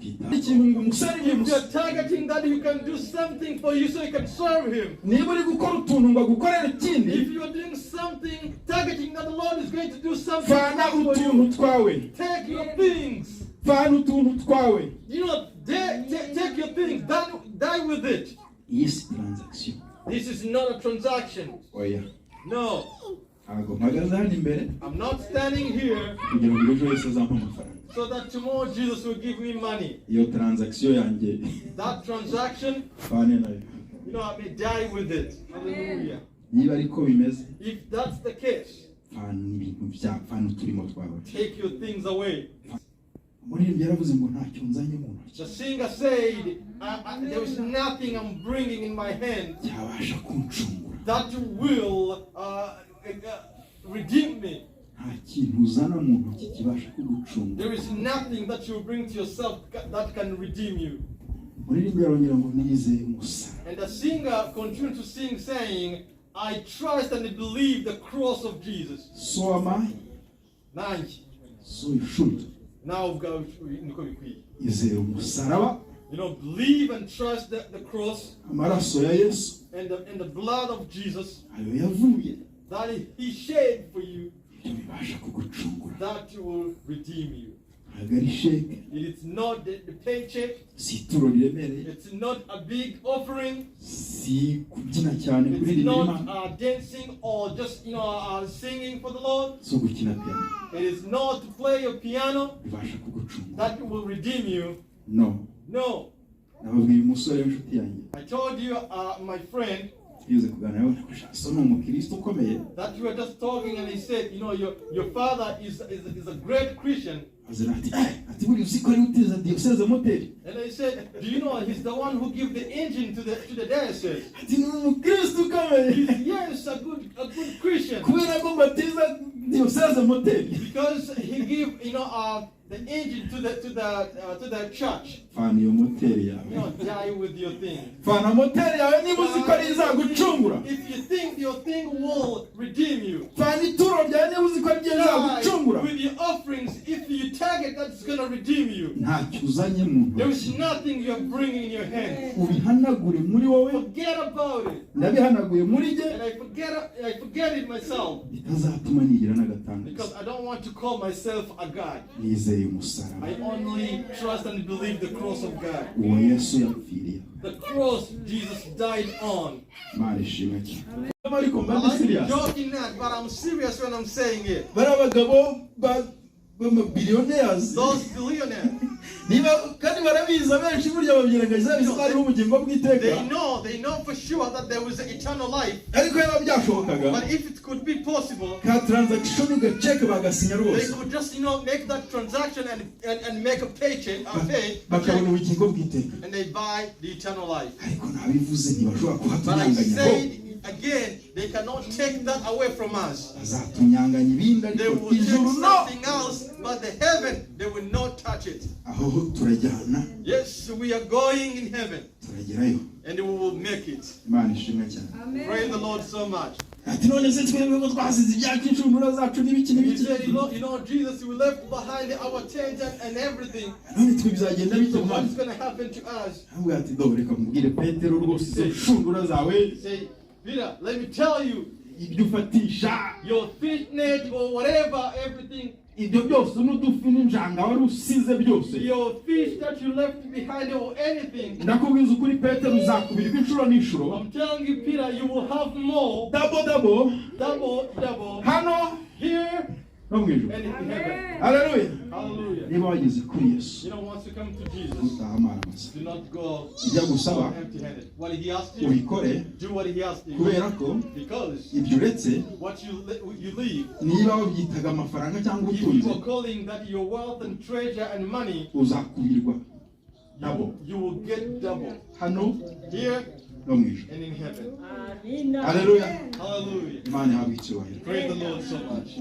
If you're targeting that you can do something for you so you can serve him. If you're doing something targeting that the Lord is going to do something for you, take your things. You know, take your things, die with it. This is not a transaction. No. I'm not standing here so that tomorrow Jesus will give me money. That transaction, you know, I may die with it. Hallelujah. If that's the case, take your things away. The singer said, there is nothing I'm bringing in my hand that will redeem me. There is nothing that you bring to yourself that can redeem you. And the singer continued to sing, saying, I trust and believe the cross of Jesus. So am I. So you should. Now, you know, believe and trust the cross and the blood of Jesus that he shed for you, that will redeem you. It's not the paycheck. It's not a big offering. It's not dancing or just singing for the Lord. It is not to play your piano that will redeem you. No. I told you, my friend, that you were just talking, and he said, your father is a great Christian. And I said, do you know he's the one who gives the engine to the diocese? Yes, a good Christian. Because he gives the engine to the church. Die with your thing. If you think your thing will redeem you, die with your offerings. If you target that's going to redeem you, there is nothing you're bringing in your hand. Forget about it. And I forget it myself. Because I don't want to call myself a God. I only trust and believe the cross of God. The cross Jesus died on. I'm joking that, but I'm serious when I'm saying it. Those billionaires. They know for sure that there was eternal life. But if it could be possible, they could just make that transaction and make a paycheck, and they buy the eternal life. But I said again, they cannot take that away from us. They will take something else, but the heaven, they will not touch it. Yes, we are going in heaven, and we will make it. Amen. Praise the Lord so much. He said, Jesus, we left behind our tent and everything. So what's going to happen to us? Say, Peter, let me tell you, your fish net or whatever, everything, your fish that you left behind or anything, I'm telling you, Peter, you will have more. Double. Here. And in heaven. Hallelujah. Hallelujah. Once you come to Jesus, do not go empty-handed. What he asked you, do what he asked you. Because what you leave, if you are calling that your wealth and treasure and money, you will get double. Here and in heaven. Hallelujah. Hallelujah. Praise the Lord so much.